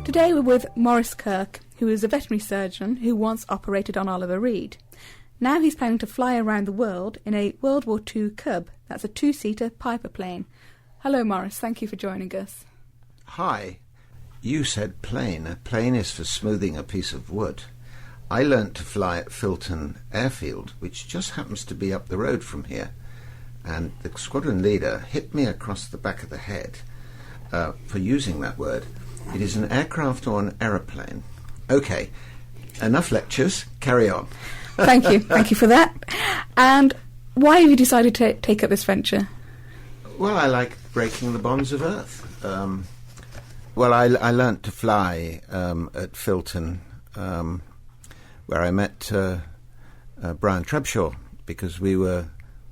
Today we're with Maurice Kirk, who is a veterinary surgeon who once operated on Oliver Reed. Now he's planning to fly around the world in a World War II Cub. That's a two-seater Piper plane. Hello, Maurice. Thank you for joining us. Hi. You said plane. A plane is for smoothing a piece of wood. I learnt to fly at Filton Airfield, which just happens to be up the road from here. And the squadron leader hit me across the back of the head for using that word. It is an aircraft or an aeroplane. Okay, enough lectures. Carry on. Thank you. Thank you for that. And why have you decided to take up this venture? Well, I like breaking the bonds of Earth. I learnt to fly at Filton, where I met Brian Trebshaw, because we were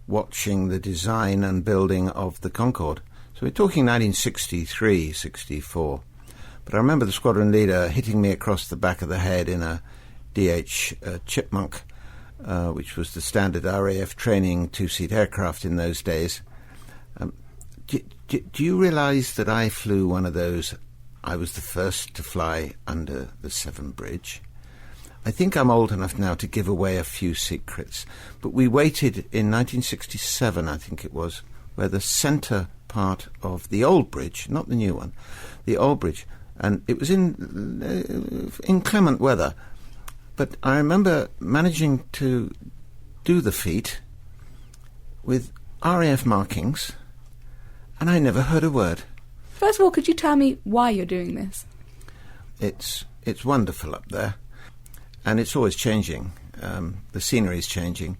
watching the design and building of the Concorde. So we're talking 1963, 64. But I remember the squadron leader hitting me across the back of the head in a DH Chipmunk, which was the standard RAF training two-seat aircraft in those days. Do you realise that I flew one of those? I was the first to fly under the Severn Bridge. I think I'm old enough now to give away a few secrets, but we waited in 1967, I think it was, where the centre part of the old bridge, not the new one, the old bridge, and it was in inclement weather, but I remember managing to do the feat with RAF markings, and I never heard a word. First of all, could you tell me why you're doing this? It's wonderful up there. And it's always changing. The scenery is changing.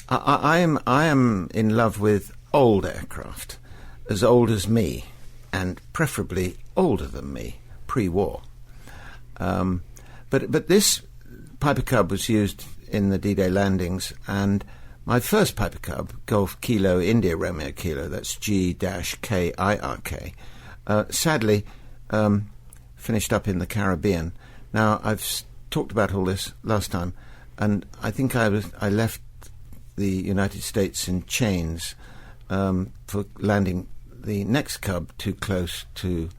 I am in love with old aircraft, as old as me, and preferably older than me, pre-war. But this Piper Cub was used in the D-Day landings, and my first Piper Cub, Golf Kilo India Romeo Kilo, that's G-KIRK, sadly finished up in the Caribbean. Now, I've talked about all this last time, and I think I left the United States in chains for landing the next Cub too close to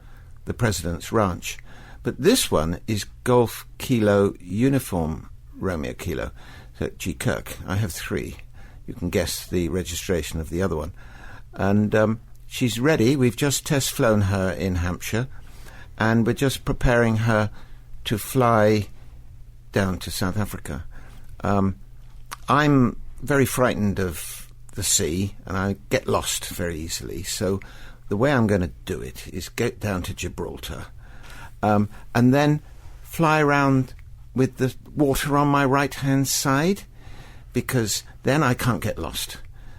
the President's ranch. But this one is Golf Kilo Uniform Romeo Kilo, so G. Kirk. I have 3. You can guess the registration of the other one. And she's ready. We've just test flown her in Hampshire, and we're just preparing her to fly down to South Africa. I'm very frightened of the sea, and I get lost very easily. So the way I'm going to do it is get down to Gibraltar, and then fly around with the water on my right-hand side, because then I can't get lost.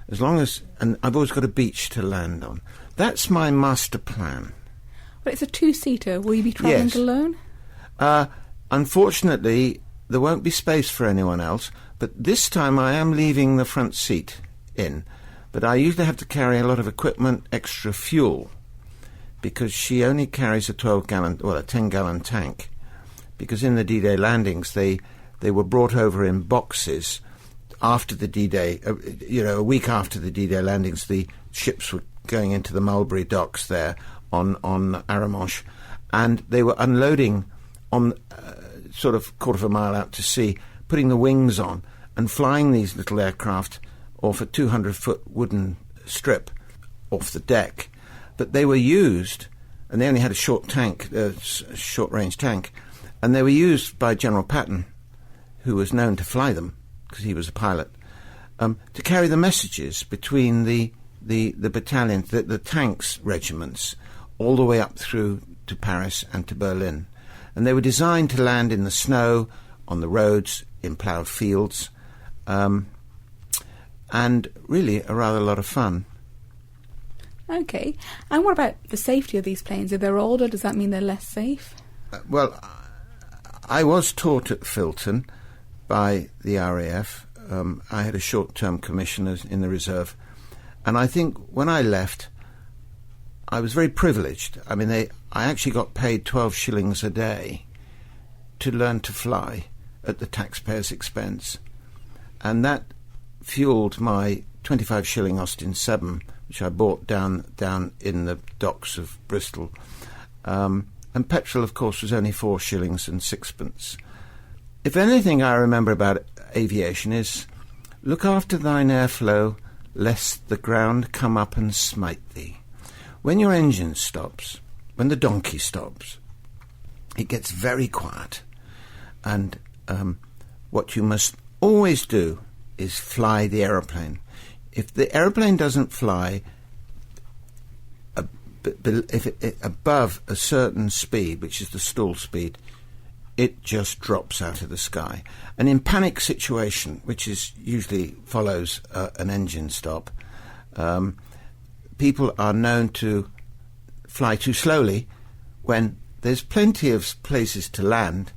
As long as, and I've always got a beach to land on. That's my master plan. But it's a two-seater. Will you be travelling alone? Unfortunately, there won't be space for anyone else, but this time I am leaving the front seat in. But I usually have to carry a lot of equipment, extra fuel, because she only carries a 10-gallon tank. Because in the D-Day landings, they were brought over in boxes after the D-Day, a week after the D-Day landings. The ships were going into the Mulberry docks there on Arromanches, and they were unloading on sort of quarter of a mile out to sea, putting the wings on and flying these little aircraft off a 200-foot wooden strip off the deck. But they were used, and they only had a short-range tank, and they were used by General Patton, who was known to fly them, because he was a pilot, to carry the messages between the battalions, the tanks regiments, all the way up through to Paris and to Berlin. And they were designed to land in the snow, on the roads, in ploughed fields, and really a rather lot of fun. Okay. And what about the safety of these planes? If they're older, does that mean they're less safe? Well, I was taught at Filton by the RAF. I had a short-term commission in the reserve. And I think when I left, I was very privileged. I mean, I actually got paid 12 shillings a day to learn to fly at the taxpayer's expense. And that fueled my 25 shilling Austin 7, which I bought down in the docks of Bristol, and petrol, of course, was only 4 shillings and sixpence. If anything I remember about aviation is, look after thine airflow, lest the ground come up and smite thee. When your engine stops, when the donkey stops, it gets very quiet. And what you must always do is fly the aeroplane. If the aeroplane doesn't fly above a certain speed, which is the stall speed, it just drops out of the sky. And in panic situation, which is usually follows an engine stop, people are known to fly too slowly when there's plenty of places to land,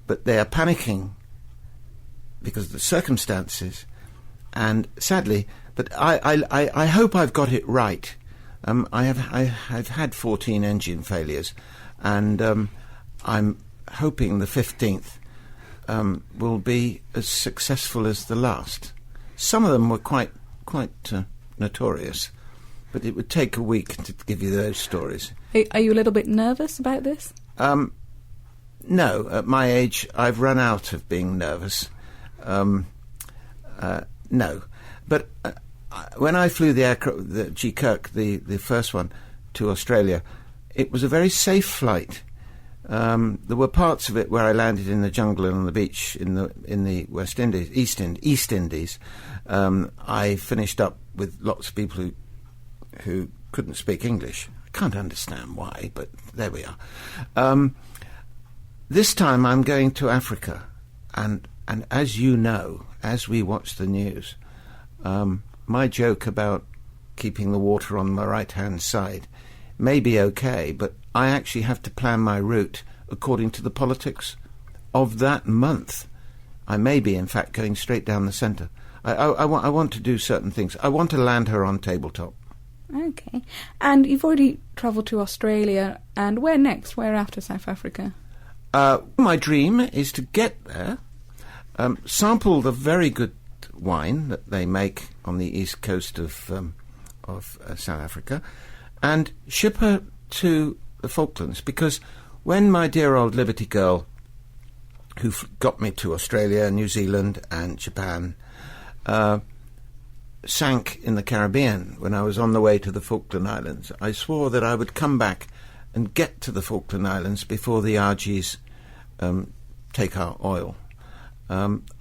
but they are panicking because of the circumstances. And sadly, but I hope I've got it right. I've had 14 engine failures, and I'm hoping the 15th will be as successful as the last. Some of them were quite notorious, but it would take a week to give you those stories. Are you a little bit nervous about this? No, at my age, I've run out of being nervous. No, but when I flew the G. Kirk, the first one, to Australia, it was a very safe flight. There were parts of it where I landed in the jungle and on the beach in the West Indies, East Indies. I finished up with lots of people who couldn't speak English. I can't understand why, but there we are. This time I'm going to Africa, and as you know, as we watch the news, my joke about keeping the water on my right-hand side may be okay, but I actually have to plan my route according to the politics of that month. I may be, in fact, going straight down the centre. I want to do certain things. I want to land her on tabletop. Okay. And you've already travelled to Australia, and where next? Where after South Africa? My dream is to get there, sample the very good wine that they make on the east coast of South Africa, and ship her to the Falklands, because when my dear old Liberty girl, who got me to Australia, New Zealand and Japan, sank in the Caribbean when I was on the way to the Falkland Islands, I swore that I would come back and get to the Falkland Islands before the RGs take our oil.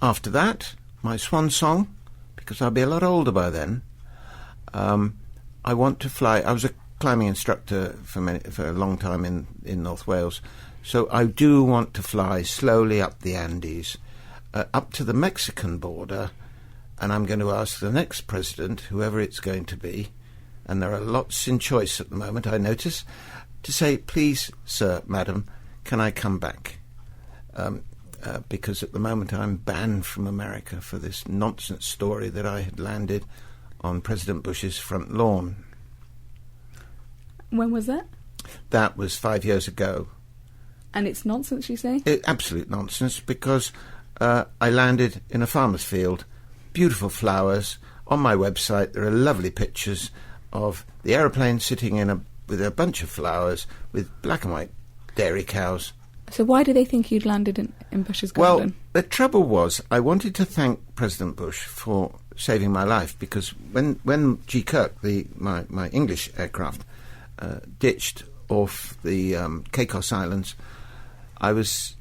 After that, my swan song, because I'll be a lot older by then, I want to fly. I was a climbing instructor for a long time in North Wales, so I do want to fly slowly up the Andes, up to the Mexican border, and I'm going to ask the next president, whoever it's going to be, and there are lots in choice at the moment, I notice, to say, please, sir, madam, can I come back? Because at the moment I'm banned from America for this nonsense story that I had landed on President Bush's front lawn. When was that? That was 5 years ago. And it's nonsense, you say? Absolute nonsense, because I landed in a farmer's field, beautiful flowers. On my website there are lovely pictures of the aeroplane sitting with a bunch of flowers with black and white dairy cows. So why do they think you'd landed in Bush's garden? Well, the trouble was, I wanted to thank President Bush for saving my life, because when G. Kirk, my English aircraft, ditched off the Caicos Islands, I was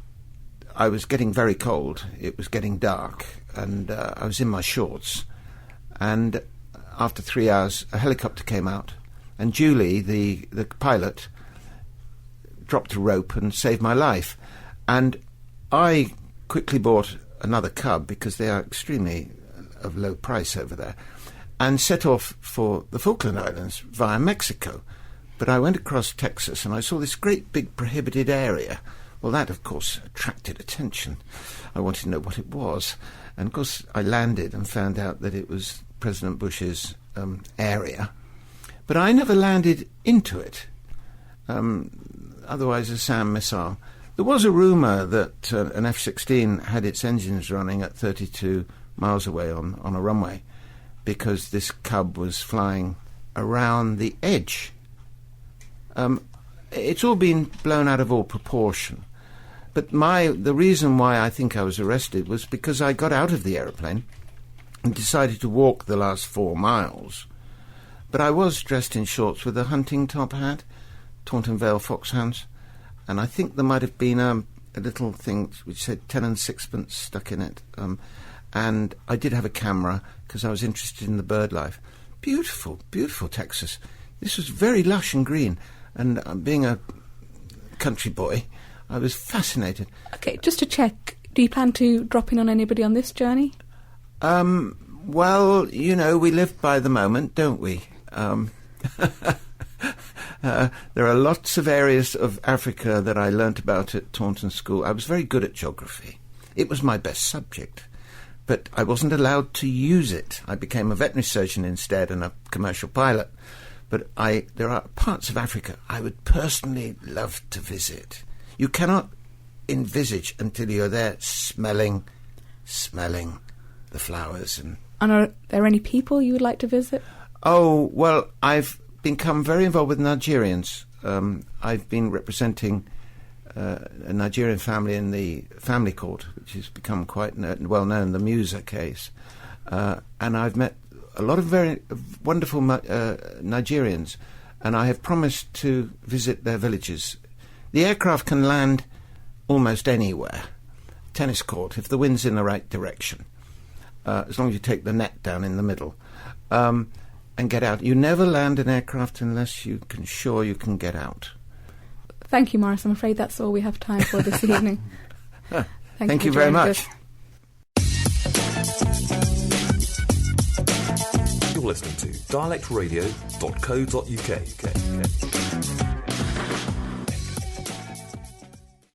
getting very cold. It was getting dark, and I was in my shorts. And after 3 hours, a helicopter came out, and Julie, the pilot, dropped a rope and saved my life. And I quickly bought another Cub, because they are extremely of low price over there, and set off for the Falkland Islands via Mexico. But I went across Texas and I saw this great big prohibited area. Well, that of course attracted attention. I wanted to know what it was, and of course I landed and found out that it was President Bush's area. But I never landed into it. Otherwise a SAM missile. There was a rumour that an F-16 had its engines running at 32 miles away on a runway, because this Cub was flying around the edge. it's all been blown out of all proportion. But the reason why I think I was arrested was because I got out of the aeroplane and decided to walk the last 4 miles. But I was dressed in shorts with a hunting top hat, Taunton Vale foxhounds, and I think there might have been a little thing which said 10 and sixpence stuck in it. And I did have a camera because I was interested in the bird life. Beautiful, beautiful Texas. This was very lush and green. And being a country boy, I was fascinated. Okay, just to check, do you plan to drop in on anybody on this journey? Well, you know, we live by the moment, don't we? There are lots of areas of Africa that I learnt about at Taunton School. I was very good at geography. It was my best subject. But I wasn't allowed to use it. I became a veterinary surgeon instead and a commercial pilot. But there are parts of Africa I would personally love to visit. You cannot envisage until you're there smelling the flowers. And are there any people you would like to visit? Oh, well, I've become very involved with Nigerians. I've been representing a Nigerian family in the family court, which has become quite well known, the Musa case. And I've met a lot of very wonderful Nigerians, and I have promised to visit their villages. The aircraft can land almost anywhere. Tennis court, if the wind's in the right direction, as long as you take the net down in the middle, and get out. You never land an aircraft unless you can sure you can get out. Thank you, Maurice. I'm afraid that's all we have time for this evening. Thank you very much. You're listening to dialectradio.co.uk.